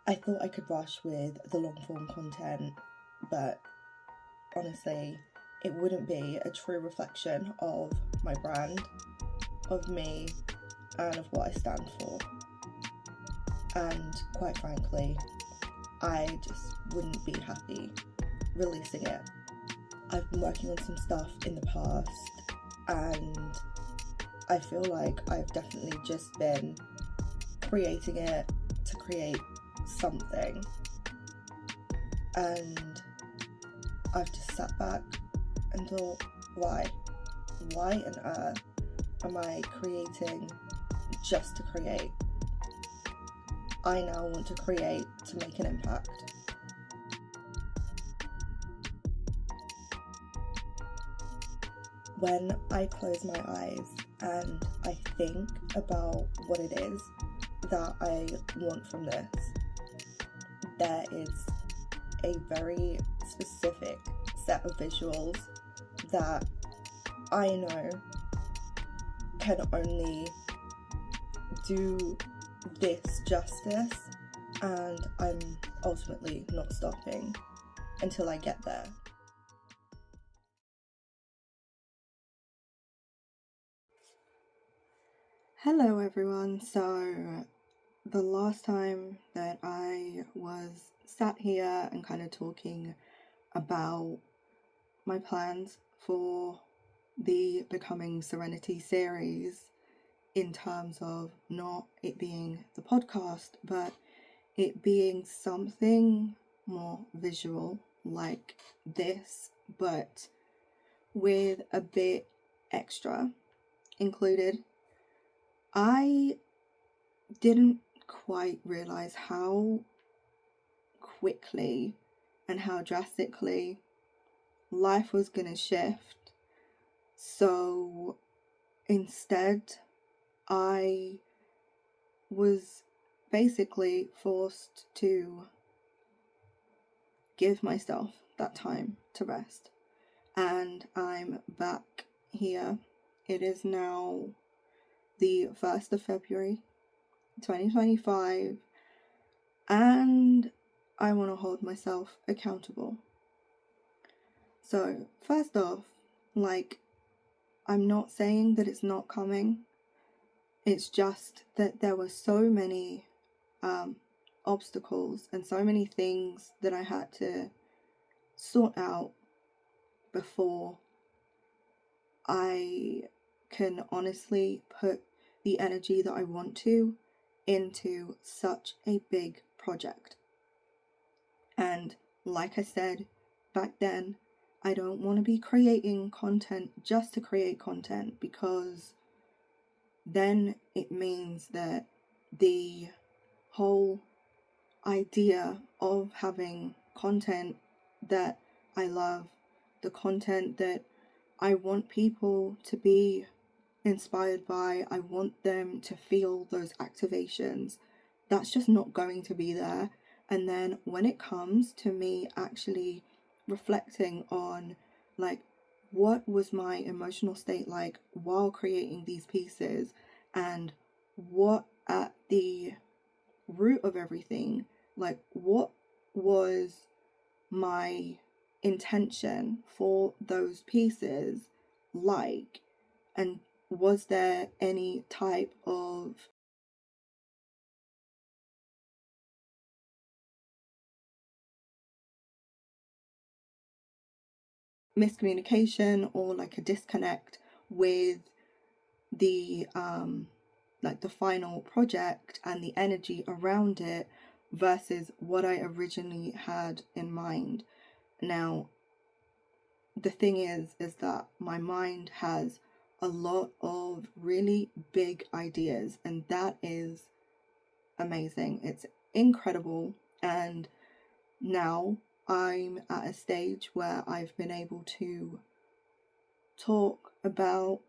I thought I could rush with the long form content, but honestly, it wouldn't be a true reflection of my brand, of me, and of what I stand for. And quite frankly, I just wouldn't be happy releasing it. I've been working on some stuff in the past, and I feel like I've definitely just been creating it to create something, and I've just sat back and thought, why on earth am I creating just to create? I now want to create to make an impact. When I close my eyes and I think about what it is that I want from this, there is a very specific set of visuals that I know can only do this justice, and I'm ultimately not stopping until I get there. Hello everyone. So the last time that I was sat here and kind of talking about my plans for the Becoming Serenity series, in terms of not it being the podcast, but it being something more visual like this, but with a bit extra included, I didn't quite realize how quickly and how drastically life was going to shift. So instead, I was basically forced to give myself that time to rest. And I'm back here. It is now the 1st of February 2025, and I want to hold myself accountable. So first off, I'm not saying that it's not coming. It's just that there were so many obstacles and so many things that I had to sort out before I can honestly put the energy that I want to into such a big project. And like I said back then, I don't want to be creating content just to create content, because then it means that the whole idea of having content that I love, the content that I want people to be inspired by, I want them to feel those activations, that's just not going to be there. And then when it comes to me actually reflecting on what was my emotional state like while creating these pieces, and what at the root of everything, what was my intention for those pieces like, and was there any type of miscommunication or a disconnect with the the final project and the energy around it versus what I originally had in mind. Now, the thing is that my mind has a lot of really big ideas, and that is amazing. It's incredible. And now I'm at a stage where I've been able to talk about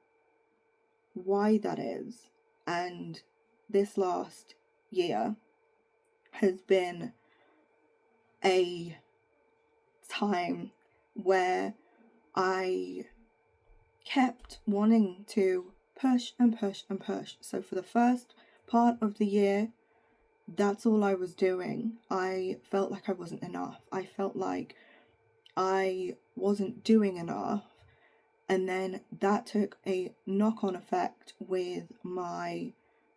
why that is. And this last year has been a time where I kept wanting to push and push and push. So for the first part of the year, that's all I was doing. I felt like I wasn't enough. I felt like I wasn't doing enough. And then that took a knock-on effect with my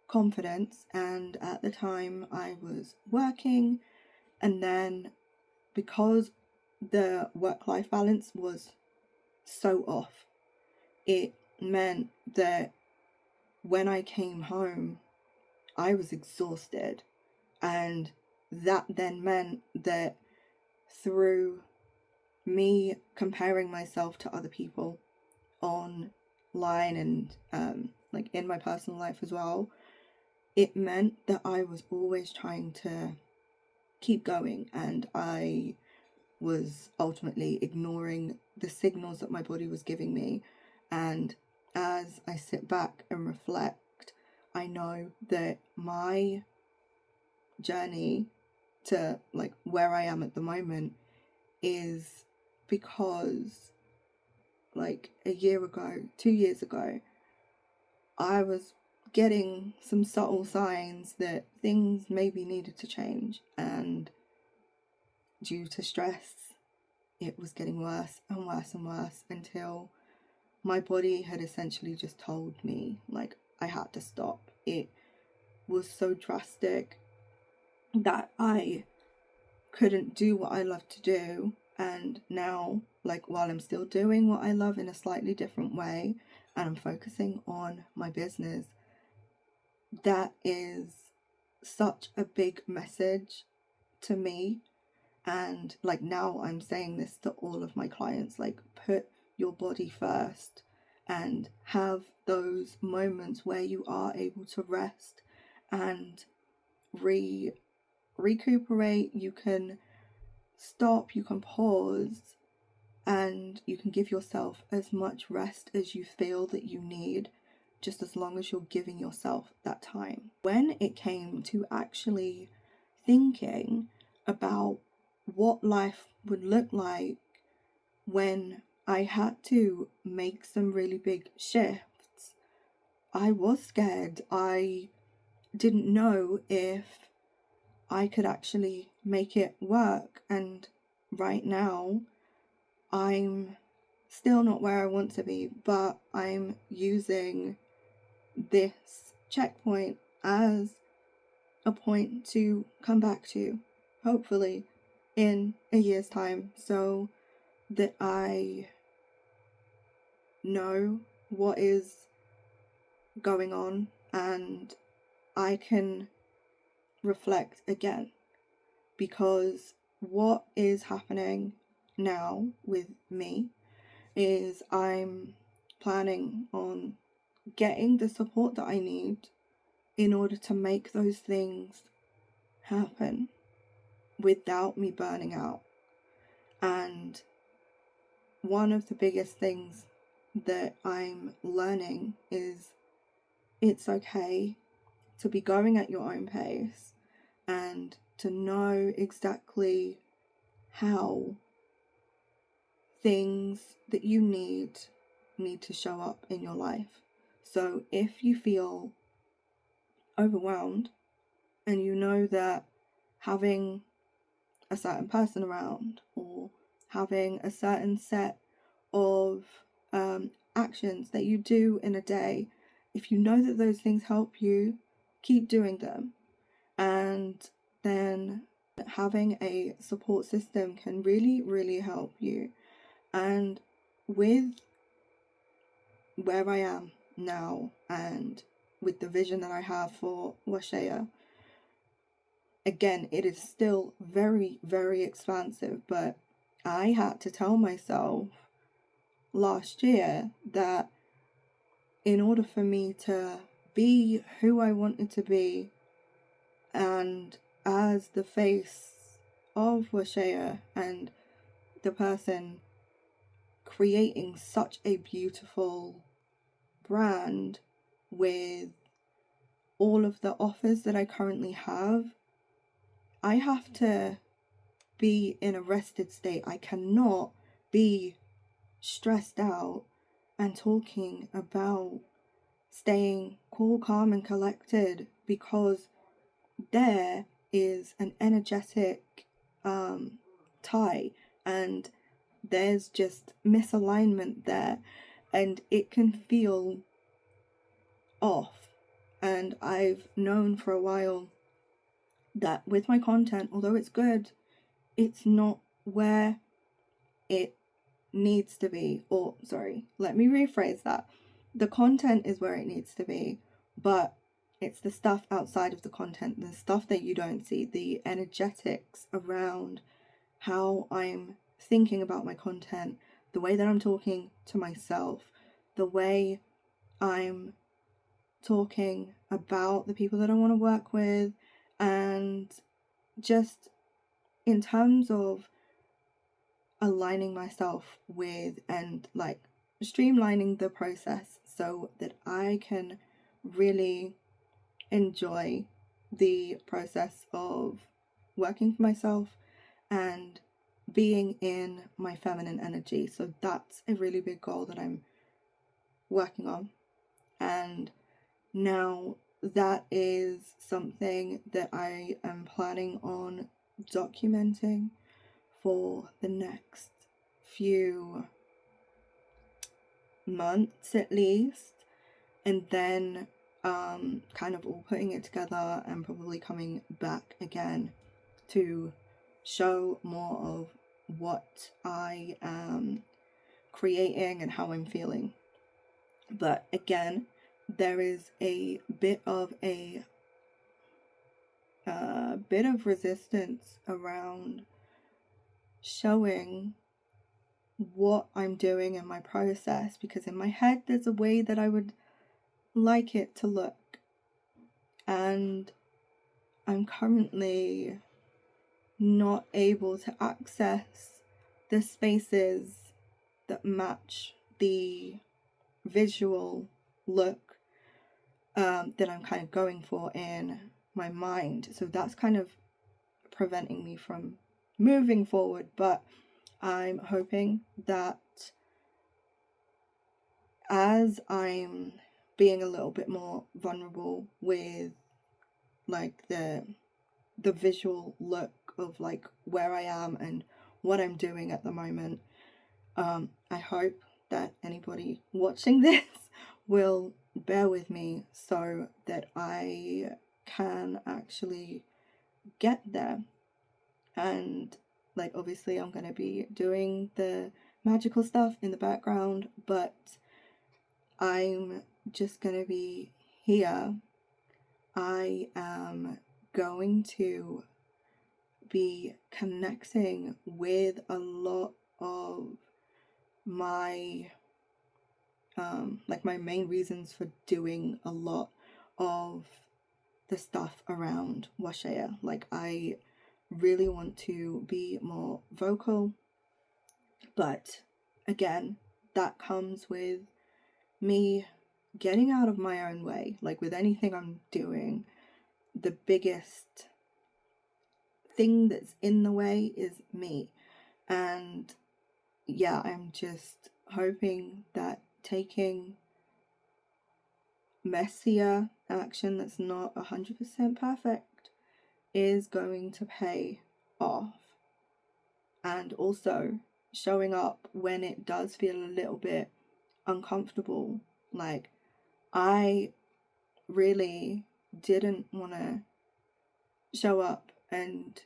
confidence. And at the time I was working, and then because the work-life balance was so off, it meant that when I came home, I was exhausted. And that then meant that through me comparing myself to other people online and like in my personal life as well, it meant that I was always trying to keep going, and I was ultimately ignoring the signals that my body was giving me. And as I sit back and reflect, I know that my journey to like where I am at the moment is because like a year ago, 2 years ago, I was getting some subtle signs that things maybe needed to change, and due to stress, it was getting worse and worse and worse until my body had essentially just told me like I had to stop. It was so drastic that I couldn't do what I love to do. And now, like, while I'm still doing what I love in a slightly different way and I'm focusing on my business, that is such a big message to me. And like now I'm saying this to all of my clients, like, put your body first and have those moments where you are able to rest and recuperate. You can stop, you can pause, and you can give yourself as much rest as you feel that you need, just as long as you're giving yourself that time. When it came to actually thinking about what life would look like when I had to make some really big shifts, I was scared. I didn't know if I could actually make it work. And right now, I'm still not where I want to be, but I'm using this checkpoint as a point to come back to, hopefully in a year's time, so that I know what is going on and I can reflect again. Because what is happening now with me is I'm planning on getting the support that I need in order to make those things happen without me burning out. And one of the biggest things that I'm learning is it's okay to be going at your own pace and to know exactly how things that you need to show up in your life. So if you feel overwhelmed and you know that having a certain person around or having a certain set of actions that you do in a day, if you know that those things help you, keep doing them. And then having a support system can really, really help you. And with where I am now and with the vision that I have for Washea, again, it is still very, very expansive, but I had to tell myself last year that in order for me to be who I wanted to be and as the face of Washea and the person creating such a beautiful brand with all of the offers that I currently have, I have to be in a rested state. I cannot be stressed out and talking about staying cool, calm, and collected, because there is an energetic tie, and there's just misalignment there, and it can feel off. And I've known for a while that with my content, although it's good, it's not where it needs to be. Or, sorry, let me rephrase that. The content is where it needs to be, but it's the stuff outside of the content, the stuff that you don't see, the energetics around how I'm thinking about my content, the way that I'm talking to myself, the way I'm talking about the people that I want to work with, and just in terms of aligning myself with and like streamlining the process so that I can really enjoy the process of working for myself and being in my feminine energy. So that's a really big goal that I'm working on. And now that is something that I am planning on documenting for the next few months at least, and then kind of all putting it together and probably coming back again to show more of what I am creating and how I'm feeling. But again, there is a bit of resistance around showing what I'm doing in my process, because in my head there's a way that I would like it to look, and I'm currently not able to access the spaces that match the visual look that I'm kind of going for in my mind. So that's kind of preventing me from moving forward, but I'm hoping that as I'm being a little bit more vulnerable with like the visual look of like where I am and what I'm doing at the moment, I hope that anybody watching this will bear with me so that I can actually get there. And like obviously I'm going to be doing the magical stuff in the background, but I'm just going to be here. I am going to be connecting with a lot of my like my main reasons for doing a lot of the stuff around Washea. Like I really want to be more vocal, but again, that comes with me getting out of my own way. Like with anything I'm doing, the biggest thing that's in the way is me. And yeah, I'm just hoping that taking messier action that's not 100% perfect is going to pay off. And also showing up when it does feel a little bit uncomfortable. Like I really didn't want to show up and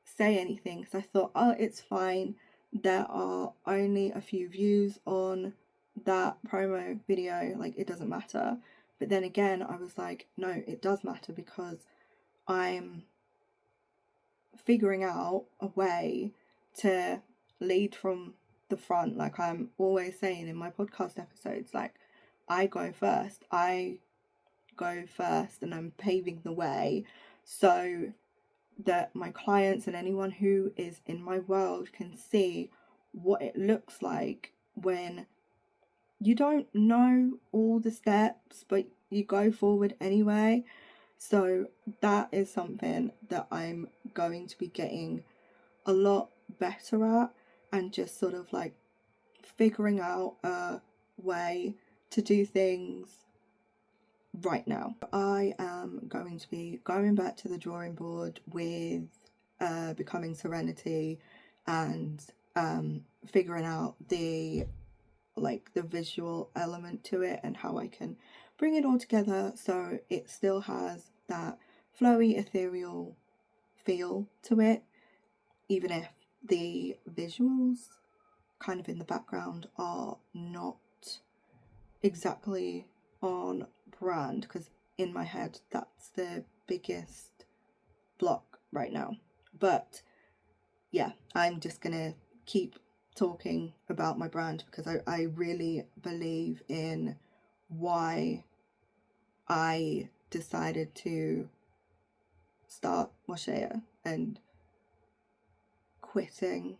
say anything because I thought, oh, it's fine. There are only a few views on that promo video, like it doesn't matter. But then again, I was like, no, it does matter, because I'm figuring out a way to lead from the front. Like I'm always saying in my podcast episodes, like I go first and I'm paving the way so that my clients and anyone who is in my world can see what it looks like when you don't know all the steps but you go forward anyway. So that is something that I'm going to be getting a lot better at, and just sort of like figuring out a way to do things right now. I am going to be going back to the drawing board with becoming Sirenity and figuring out the visual element to it and how I can bring it all together so it still has that flowy, ethereal feel to it, even if the visuals kind of in the background are not exactly on brand, because in my head that's the biggest block right now. But yeah, I'm just gonna keep talking about my brand because I really believe in why I decided to start Washea and quitting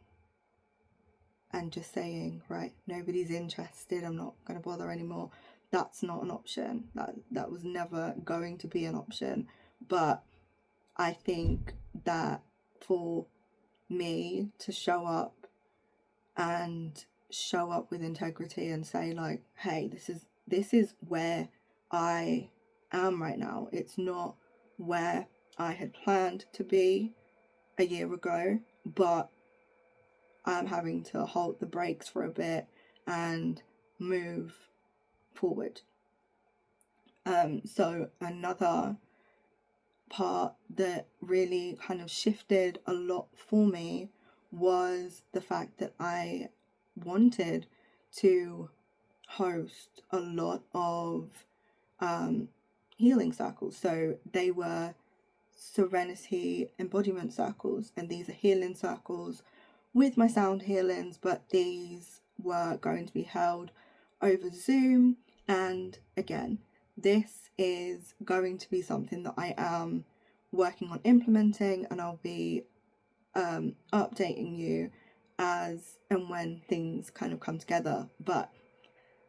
and just saying, right, nobody's interested, I'm not going to bother anymore. That's not an option. That was never going to be an option. But I think that for me to show up with integrity and say like, hey, this is where I am right now. It's not where I had planned to be a year ago, but I'm having to halt the brakes for a bit and move forward. So another part that really kind of shifted a lot for me was the fact that I wanted to host a lot of healing circles. So they were Serenity embodiment circles, and these are healing circles with my sound healings, but these were going to be held over Zoom. And again, this is going to be something that I am working on implementing, and I'll be updating you as and when things kind of come together. But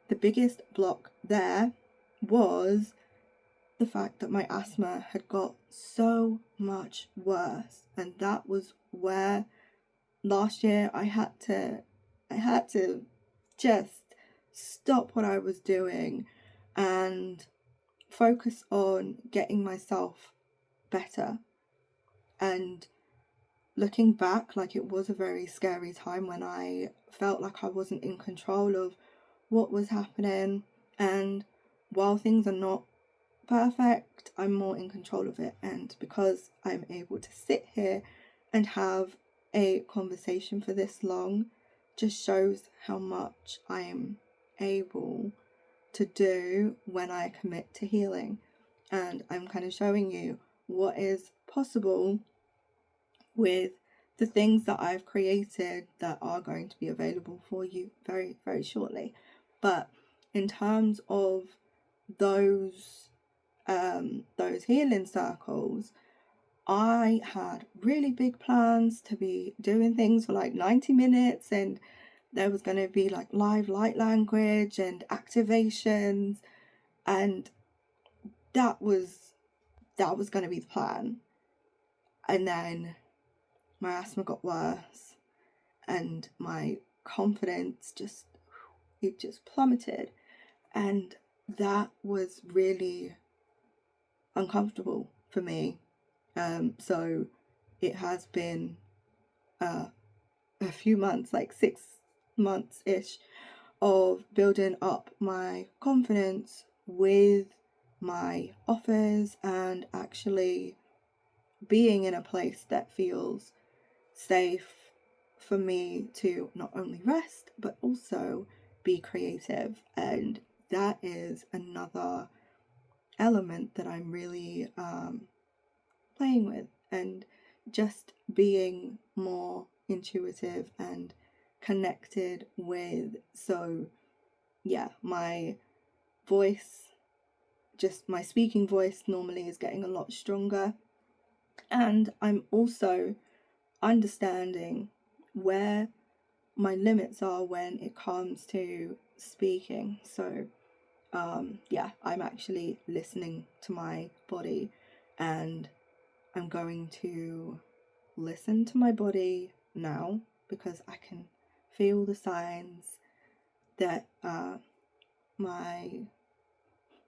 the biggest block there was the fact that my asthma had got so much worse, and that was where last year I had to just stop what I was doing and focus on getting myself better. And looking back, like, it was a very scary time when I felt like I wasn't in control of what was happening, and while things are not perfect, I'm more in control of it. And because I'm able to sit here and have a conversation for this long, just shows how much I'm able to do when I commit to healing. And I'm kind of showing you what is possible with the things that I've created that are going to be available for you very, very shortly. But in terms of those healing circles, I had really big plans to be doing things for like 90 minutes, and there was going to be like live light language and activations, and that was going to be the plan. And then my asthma got worse and my confidence just plummeted, and that was really uncomfortable for me. So it has been a few months, like 6 months ish, of building up my confidence with my offers and actually being in a place that feels safe for me to not only rest but also be creative. And that is another element that I'm really playing with, and just being more intuitive and connected with. So yeah, my voice, just my speaking voice normally is getting a lot stronger, and I'm also understanding where my limits are when it comes to speaking. So yeah, I'm actually listening to my body, and I'm going to listen to my body now because I can feel the signs that my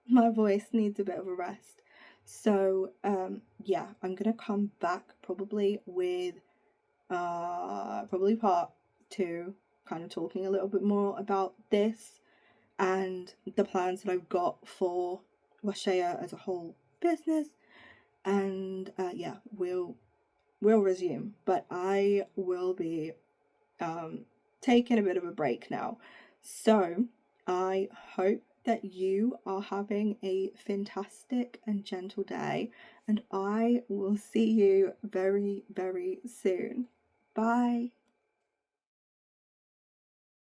my voice needs a bit of a rest. So yeah, I'm gonna come back probably with probably part 2, kind of talking a little bit more about this and the plans that I've got for Washea as a whole business. And yeah, we'll resume, but I will be taking a bit of a break now. So I hope that you are having a fantastic and gentle day, and I will see you very, very soon. Bye.